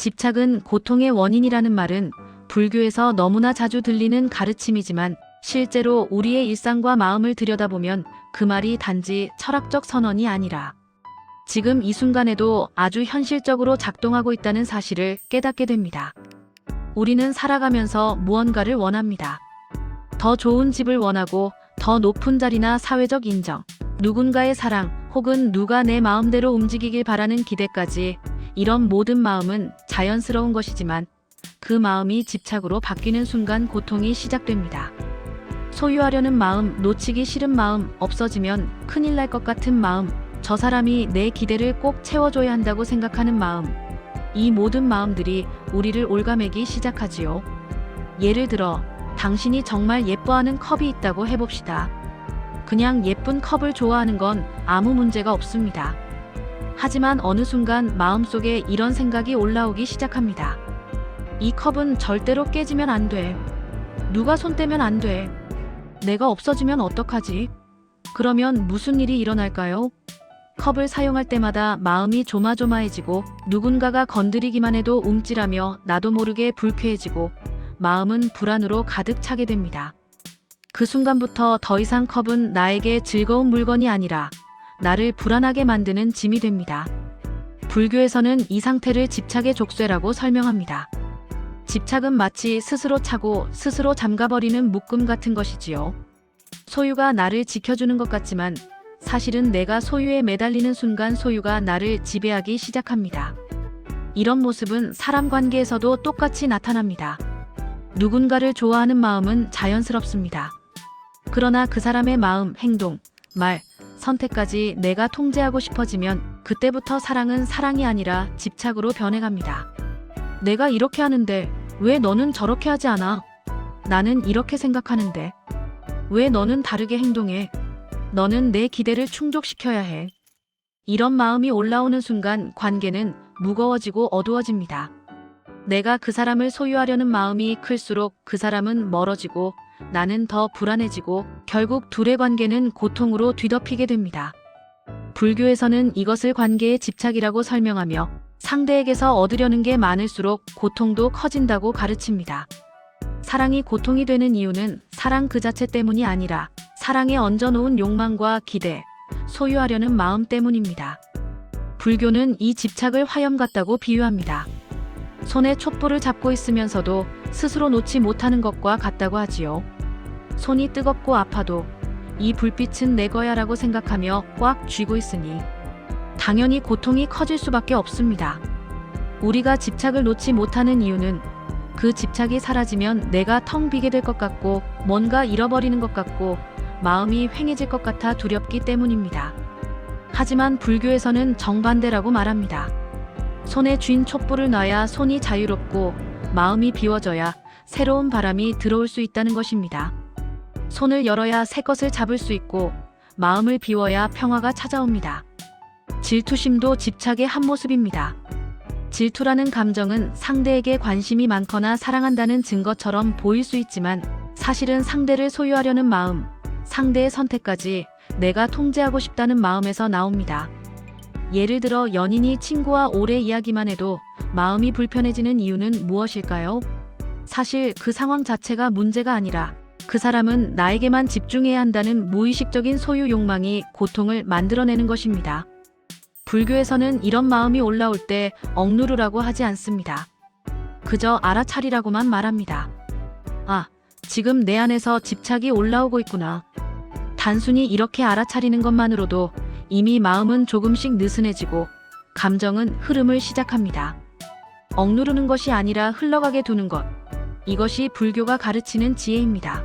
집착은 고통의 원인이라는 말은 불교에서 너무나 자주 들리는 가르침이지만 실제로 우리의 일상과 마음을 들여다보면 그 말이 단지 철학적 선언이 아니라 지금 이 순간에도 아주 현실적으로 작동하고 있다는 사실을 깨닫게 됩니다. 우리는 살아가면서 무언가를 원합니다. 더 좋은 집을 원하고 더 높은 자리나 사회적 인정, 누군가의 사랑 혹은 누가 내 마음대로 움직이길 바라는 기대까지 이런 모든 마음은 자연스러운 것이지만 그 마음이 집착으로 바뀌는 순간 고통이 시작됩니다. 소유하려는 마음, 놓치기 싫은 마음, 없어지면 큰일 날 것 같은 마음, 저 사람이 내 기대를 꼭 채워줘야 한다고 생각하는 마음, 이 모든 마음들이 우리를 올가매기 시작하지요. 예를 들어 당신이 정말 예뻐하는 컵이 있다고 해봅시다. 그냥 예쁜 컵을 좋아하는 건 아무 문제가 없습니다. 하지만 어느 순간 마음속에 이런 생각이 올라오기 시작합니다. 이 컵은 절대로 깨지면 안 돼. 누가 손 떼면 안 돼. 내가 없어지면 어떡하지? 그러면 무슨 일이 일어날까요? 컵을 사용할 때마다 마음이 조마조마해지고 누군가가 건드리기만 해도 움찔하며 나도 모르게 불쾌해지고 마음은 불안으로 가득 차게 됩니다. 그 순간부터 더 이상 컵은 나에게 즐거운 물건이 아니라 나를 불안하게 만드는 짐이 됩니다. 불교에서는 이 상태를 집착의 족쇄라고 설명합니다. 집착은 마치 스스로 차고 스스로 잠가버리는 묶음 같은 것이지요. 소유가 나를 지켜주는 것 같지만 사실은 내가 소유에 매달리는 순간 소유가 나를 지배하기 시작합니다. 이런 모습은 사람 관계에서도 똑같이 나타납니다. 누군가를 좋아하는 마음은 자연스럽습니다. 그러나 그 사람의 마음, 행동, 말, 선택까지 내가 통제하고 싶어지면 그때부터 사랑은 사랑이 아니라 집착으로 변해갑니다. 내가 이렇게 하는데 왜 너는 저렇게 하지 않아? 나는 이렇게 생각하는데 왜 너는 다르게 행동해? 너는 내 기대를 충족시켜야 해. 이런 마음이 올라오는 순간 관계는 무거워지고 어두워집니다. 내가 그 사람을 소유하려는 마음이 클수록 그 사람은 멀어지고 나는 더 불안해지고 결국 둘의 관계는 고통으로 뒤덮이게 됩니다. 불교에서는 이것을 관계의 집착이라고 설명하며 상대에게서 얻으려는 게 많을수록 고통도 커진다고 가르칩니다. 사랑이 고통이 되는 이유는 사랑 그 자체 때문이 아니라 사랑에 얹어놓은 욕망과 기대, 소유하려는 마음 때문입니다. 불교는 이 집착을 화염 같다고 비유합니다. 손에 촛불을 잡고 있으면서도 스스로 놓지 못하는 것과 같다고 하지요. 손이 뜨겁고 아파도 이 불빛은 내 거야 라고 생각하며 꽉 쥐고 있으니 당연히 고통이 커질 수밖에 없습니다. 우리가 집착을 놓지 못하는 이유는 그 집착이 사라지면 내가 텅 비게 될 것 같고 뭔가 잃어버리는 것 같고 마음이 휑해질 것 같아 두렵기 때문입니다. 하지만 불교에서는 정반대라고 말합니다. 손에 쥔 촛불을 놔야 손이 자유롭고 마음이 비워져야 새로운 바람이 들어올 수 있다는 것입니다. 손을 열어야 새 것을 잡을 수 있고 마음을 비워야 평화가 찾아옵니다. 질투심도 집착의 한 모습입니다. 질투라는 감정은 상대에게 관심이 많거나 사랑한다는 증거처럼 보일 수 있지만 사실은 상대를 소유하려는 마음, 상대의 선택까지 내가 통제하고 싶다는 마음에서 나옵니다. 예를 들어 연인이 친구와 오래 이야기만 해도 마음이 불편해지는 이유는 무엇일까요? 사실 그 상황 자체가 문제가 아니라 그 사람은 나에게만 집중해야 한다는 무의식적인 소유 욕망이 고통을 만들어내는 것입니다. 불교에서는 이런 마음이 올라올 때 억누르라고 하지 않습니다. 그저 알아차리라고만 말합니다. 아, 지금 내 안에서 집착이 올라오고 있구나. 단순히 이렇게 알아차리는 것만으로도 이미 마음은 조금씩 느슨해지고 감정은 흐름을 시작합니다. 억누르는 것이 아니라 흘러가게 두는 것. 이것이 불교가 가르치는 지혜입니다.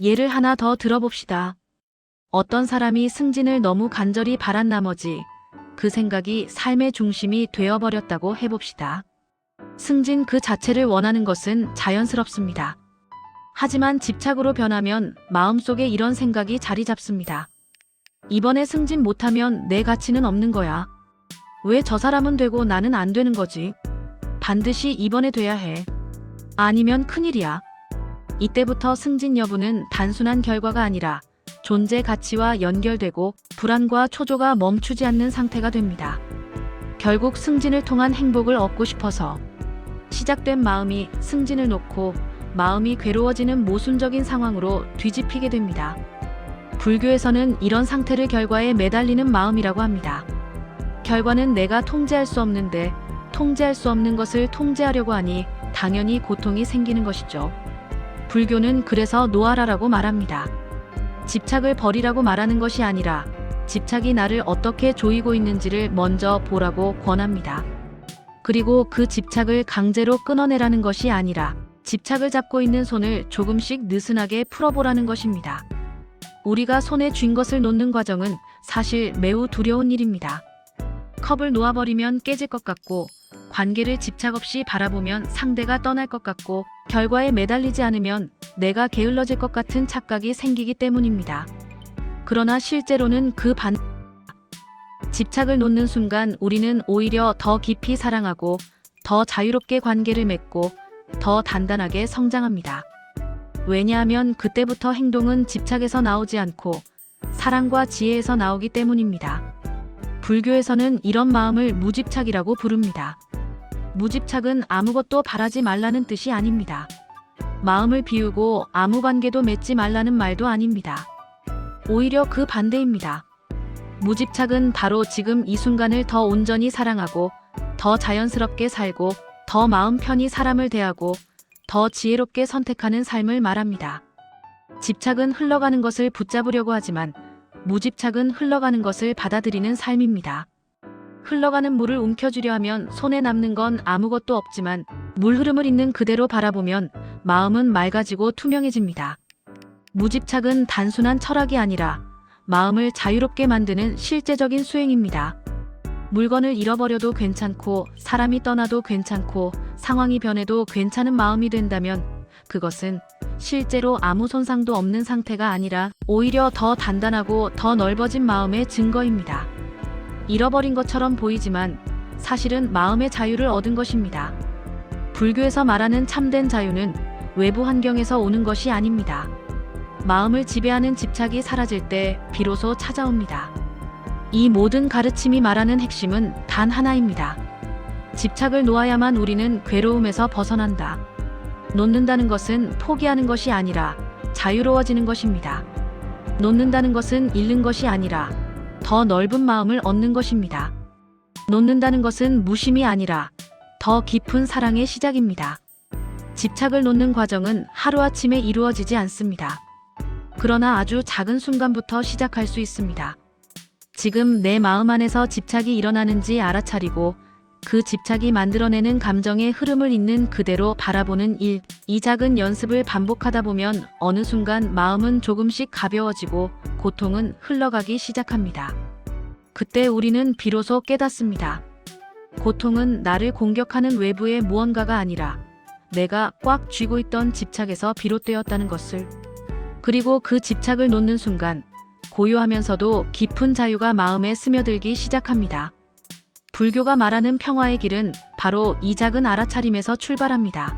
예를 하나 더 들어봅시다. 어떤 사람이 승진을 너무 간절히 바란 나머지 그 생각이 삶의 중심이 되어버렸다고 해봅시다. 승진 그 자체를 원하는 것은 자연스럽습니다. 하지만 집착으로 변하면 마음속에 이런 생각이 자리 잡습니다. 이번에 승진 못하면 내 가치는 없는 거야. 왜 저 사람은 되고 나는 안 되는 거지? 반드시 이번에 돼야 해. 아니면 큰일이야. 이때부터 승진 여부는 단순한 결과가 아니라 존재 가치와 연결되고 불안과 초조가 멈추지 않는 상태가 됩니다. 결국 승진을 통한 행복을 얻고 싶어서 시작된 마음이 승진을 놓고 마음이 괴로워지는 모순적인 상황으로 뒤집히게 됩니다. 불교에서는 이런 상태를 결과에 매달리는 마음이라고 합니다. 결과는 내가 통제할 수 없는데 통제할 수 없는 것을 통제하려고 하니 당연히 고통이 생기는 것이죠. 불교는 그래서 노아라라고 말합니다. 집착을 버리라고 말하는 것이 아니라 집착이 나를 어떻게 조이고 있는지를 먼저 보라고 권합니다. 그리고 그 집착을 강제로 끊어내라는 것이 아니라 집착을 잡고 있는 손을 조금씩 느슨하게 풀어보라는 것입니다. 우리가 손에 쥔 것을 놓는 과정은 사실 매우 두려운 일입니다. 컵을 놓아버리면 깨질 것 같고 관계를 집착 없이 바라보면 상대가 떠날 것 같고 결과에 매달리지 않으면 내가 게을러질 것 같은 착각이 생기기 때문입니다. 그러나 실제로는 그 반 집착을 놓는 순간 우리는 오히려 더 깊이 사랑하고 더 자유롭게 관계를 맺고 더 단단하게 성장합니다. 왜냐하면 그때부터 행동은 집착에서 나오지 않고 사랑과 지혜에서 나오기 때문입니다. 불교에서는 이런 마음을 무집착이라고 부릅니다. 무집착은 아무것도 바라지 말라는 뜻이 아닙니다. 마음을 비우고 아무 관계도 맺지 말라는 말도 아닙니다. 오히려 그 반대입니다. 무집착은 바로 지금 이 순간을 더 온전히 사랑하고 더 자연스럽게 살고 더 마음 편히 사람을 대하고 더 지혜롭게 선택하는 삶을 말합니다. 집착은 흘러가는 것을 붙잡으려고 하지만 무집착은 흘러가는 것을 받아들이는 삶입니다. 흘러가는 물을 움켜쥐려 하면 손에 남는 건 아무것도 없지만 물 흐름을 있는 그대로 바라보면 마음은 맑아지고 투명해집니다. 무집착은 단순한 철학이 아니라 마음을 자유롭게 만드는 실제적인 수행입니다. 물건을 잃어버려도 괜찮고 사람이 떠나도 괜찮고 상황이 변해도 괜찮은 마음이 된다면 그것은 실제로 아무 손상도 없는 상태가 아니라 오히려 더 단단하고 더 넓어진 마음의 증거입니다. 잃어버린 것처럼 보이지만 사실은 마음의 자유를 얻은 것입니다. 불교에서 말하는 참된 자유는 외부 환경에서 오는 것이 아닙니다. 마음을 지배하는 집착이 사라질 때 비로소 찾아옵니다. 이 모든 가르침이 말하는 핵심은 단 하나입니다. 집착을 놓아야만 우리는 괴로움에서 벗어난다. 놓는다는 것은 포기하는 것이 아니라 자유로워지는 것입니다. 놓는다는 것은 잃는 것이 아니라 더 넓은 마음을 얻는 것입니다. 놓는다는 것은 무심이 아니라 더 깊은 사랑의 시작입니다. 집착을 놓는 과정은 하루아침에 이루어지지 않습니다. 그러나 아주 작은 순간부터 시작할 수 있습니다. 지금 내 마음 안에서 집착이 일어나는지 알아차리고 그 집착이 만들어내는 감정의 흐름을 있는 그대로 바라보는 일, 이 작은 연습을 반복하다 보면 어느 순간 마음은 조금씩 가벼워지고 고통은 흘러가기 시작합니다. 그때 우리는 비로소 깨닫습니다. 고통은 나를 공격하는 외부의 무언가가 아니라 내가 꽉 쥐고 있던 집착에서 비롯되었다는 것을. 그리고 그 집착을 놓는 순간 고요하면서도 깊은 자유가 마음에 스며들기 시작합니다. 불교가 말하는 평화의 길은 바로 이 작은 알아차림에서 출발합니다.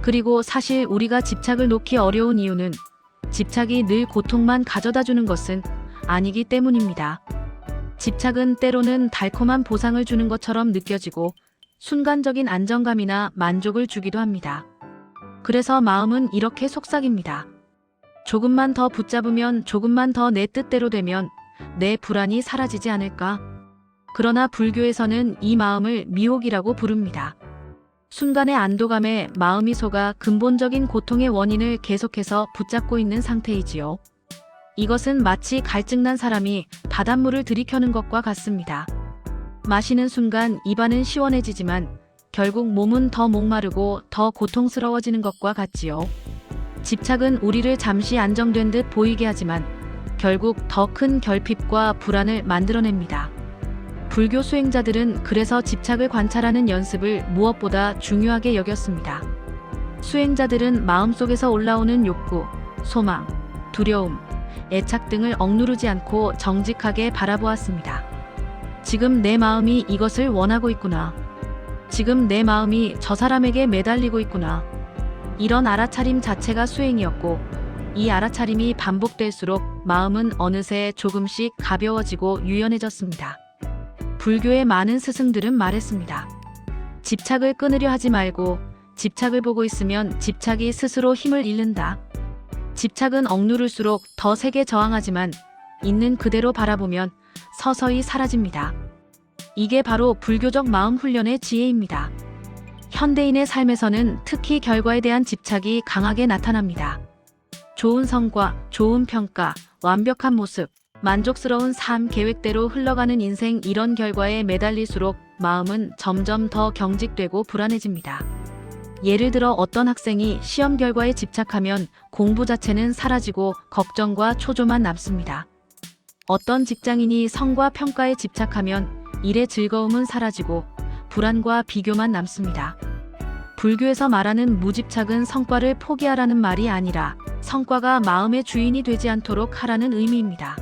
그리고 사실 우리가 집착을 놓기 어려운 이유는 집착이 늘 고통만 가져다주는 것은 아니기 때문입니다. 집착은 때로는 달콤한 보상을 주는 것처럼 느껴지고 순간적인 안정감이나 만족을 주기도 합니다. 그래서 마음은 이렇게 속삭입니다. 조금만 더 붙잡으면, 조금만 더 내 뜻대로 되면 내 불안이 사라지지 않을까? 그러나 불교에서는 이 마음을 미혹이라고 부릅니다. 순간의 안도감에 마음이 속아 근본적인 고통의 원인을 계속해서 붙잡고 있는 상태이지요. 이것은 마치 갈증난 사람이 바닷물을 들이켜는 것과 같습니다. 마시는 순간 입안은 시원해지지만 결국 몸은 더 목마르고 더 고통스러워지는 것과 같지요. 집착은 우리를 잠시 안정된 듯 보이게 하지만 결국 더 큰 결핍과 불안을 만들어냅니다. 불교 수행자들은 그래서 집착을 관찰하는 연습을 무엇보다 중요하게 여겼습니다. 수행자들은 마음속에서 올라오는 욕구, 소망, 두려움, 애착 등을 억누르지 않고 정직하게 바라보았습니다. 지금 내 마음이 이것을 원하고 있구나. 지금 내 마음이 저 사람에게 매달리고 있구나. 이런 알아차림 자체가 수행이었고 이 알아차림이 반복될수록 마음은 어느새 조금씩 가벼워지고 유연해졌습니다. 불교의 많은 스승들은 말했습니다. 집착을 끊으려 하지 말고 집착을 보고 있으면 집착이 스스로 힘을 잃는다. 집착은 억누를수록 더 세게 저항하지만 있는 그대로 바라보면 서서히 사라집니다. 이게 바로 불교적 마음 훈련의 지혜입니다. 현대인의 삶에서는 특히 결과에 대한 집착이 강하게 나타납니다. 좋은 성과, 좋은 평가, 완벽한 모습, 만족스러운 삶 계획대로 흘러가는 인생, 이런 결과에 매달릴수록 마음은 점점 더 경직되고 불안해집니다. 예를 들어 어떤 학생이 시험 결과에 집착하면 공부 자체는 사라지고 걱정과 초조만 남습니다. 어떤 직장인이 성과 평가에 집착하면 일의 즐거움은 사라지고 불안과 비교만 남습니다. 불교에서 말하는 무집착은 성과를 포기하라는 말이 아니라 성과가 마음의 주인이 되지 않도록 하라는 의미입니다.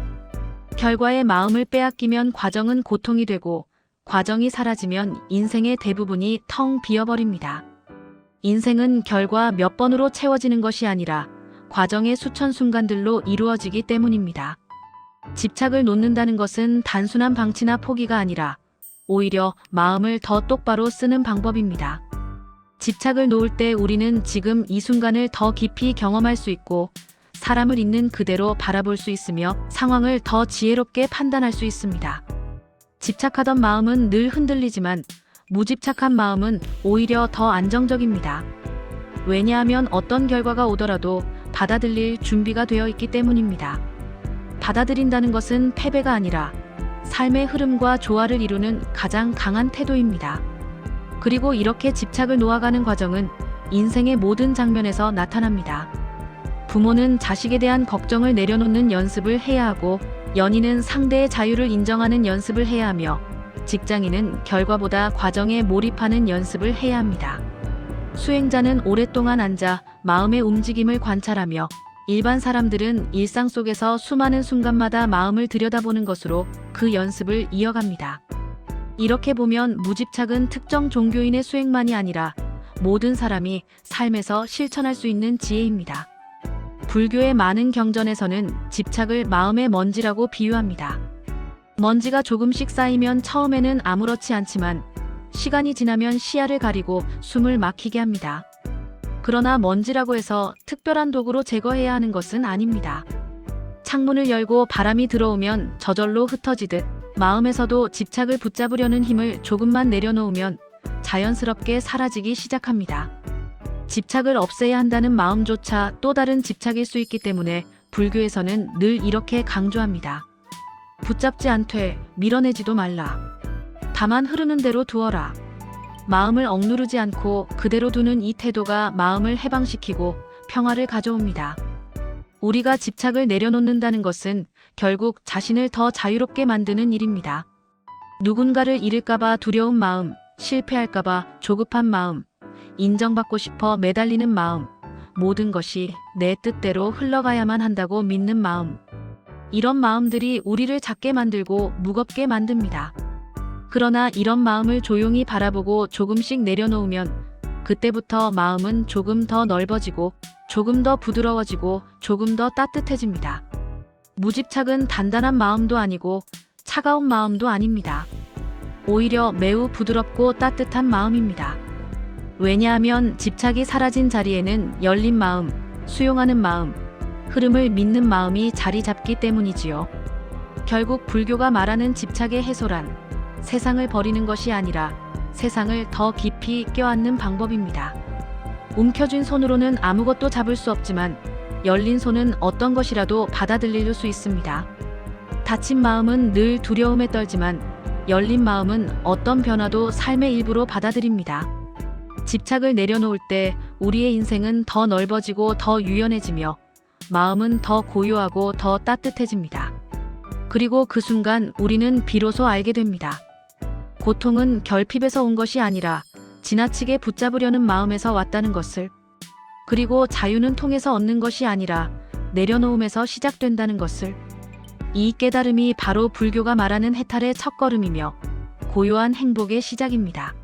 결과에 마음을 빼앗기면 과정은 고통이 되고 과정이 사라지면 인생의 대부분이 텅 비어버립니다. 인생은 결과 몇 번으로 채워지는 것이 아니라 과정의 수천 순간들로 이루어지기 때문입니다. 집착을 놓는다는 것은 단순한 방치나 포기가 아니라 오히려 마음을 더 똑바로 쓰는 방법입니다. 집착을 놓을 때 우리는 지금 이 순간을 더 깊이 경험할 수 있고 사람을 있는 그대로 바라볼 수 있으며 상황을 더 지혜롭게 판단할 수 있습니다. 집착하던 마음은 늘 흔들리지만 무집착한 마음은 오히려 더 안정적입니다. 왜냐하면 어떤 결과가 오더라도 받아들일 준비가 되어 있기 때문입니다. 받아들인다는 것은 패배가 아니라 삶의 흐름과 조화를 이루는 가장 강한 태도입니다. 그리고 이렇게 집착을 놓아가는 과정은 인생의 모든 장면에서 나타납니다. 부모는 자식에 대한 걱정을 내려놓는 연습을 해야 하고, 연인은 상대의 자유를 인정하는 연습을 해야 하며, 직장인은 결과보다 과정에 몰입하는 연습을 해야 합니다. 수행자는 오랫동안 앉아 마음의 움직임을 관찰하며, 일반 사람들은 일상 속에서 수많은 순간마다 마음을 들여다보는 것으로 그 연습을 이어갑니다. 이렇게 보면 무집착은 특정 종교인의 수행만이 아니라 모든 사람이 삶에서 실천할 수 있는 지혜입니다. 불교의 많은 경전에서는 집착을 마음의 먼지라고 비유합니다. 먼지가 조금씩 쌓이면 처음에는 아무렇지 않지만 시간이 지나면 시야를 가리고 숨을 막히게 합니다. 그러나 먼지라고 해서 특별한 도구로 제거해야 하는 것은 아닙니다. 창문을 열고 바람이 들어오면 저절로 흩어지듯 마음에서도 집착을 붙잡으려는 힘을 조금만 내려놓으면 자연스럽게 사라지기 시작합니다. 집착을 없애야 한다는 마음조차 또 다른 집착일 수 있기 때문에 불교에서는 늘 이렇게 강조합니다. 붙잡지 않되 밀어내지도 말라. 다만 흐르는 대로 두어라. 마음을 억누르지 않고 그대로 두는 이 태도가 마음을 해방시키고 평화를 가져옵니다. 우리가 집착을 내려놓는다는 것은 결국 자신을 더 자유롭게 만드는 일입니다. 누군가를 잃을까봐 두려운 마음, 실패할까봐 조급한 마음, 인정받고 싶어 매달리는 마음, 모든 것이 내 뜻대로 흘러가야만 한다고 믿는 마음. 이런 마음들이 우리를 작게 만들고 무겁게 만듭니다. 그러나 이런 마음을 조용히 바라보고 조금씩 내려놓으면 그때부터 마음은 조금 더 넓어지고 조금 더 부드러워지고 조금 더 따뜻해집니다. 무집착은 단단한 마음도 아니고 차가운 마음도 아닙니다. 오히려 매우 부드럽고 따뜻한 마음입니다. 왜냐하면 집착이 사라진 자리에는 열린 마음, 수용하는 마음, 흐름을 믿는 마음이 자리 잡기 때문이지요. 결국 불교가 말하는 집착의 해소란 세상을 버리는 것이 아니라 세상을 더 깊이 껴안는 방법입니다. 움켜쥔 손으로는 아무것도 잡을 수 없지만 열린 손은 어떤 것이라도 받아들일 수 있습니다. 다친 마음은 늘 두려움에 떨지만 열린 마음은 어떤 변화도 삶의 일부로 받아들입니다. 집착을 내려놓을 때 우리의 인생은 더 넓어지고 더 유연해지며 마음은 더 고요하고 더 따뜻해집니다. 그리고 그 순간 우리는 비로소 알게 됩니다. 고통은 결핍에서 온 것이 아니라 지나치게 붙잡으려는 마음에서 왔다는 것을, 그리고 자유는 통해서 얻는 것이 아니라 내려놓음에서 시작된다는 것을. 이 깨달음이 바로 불교가 말하는 해탈의 첫걸음이며 고요한 행복의 시작입니다.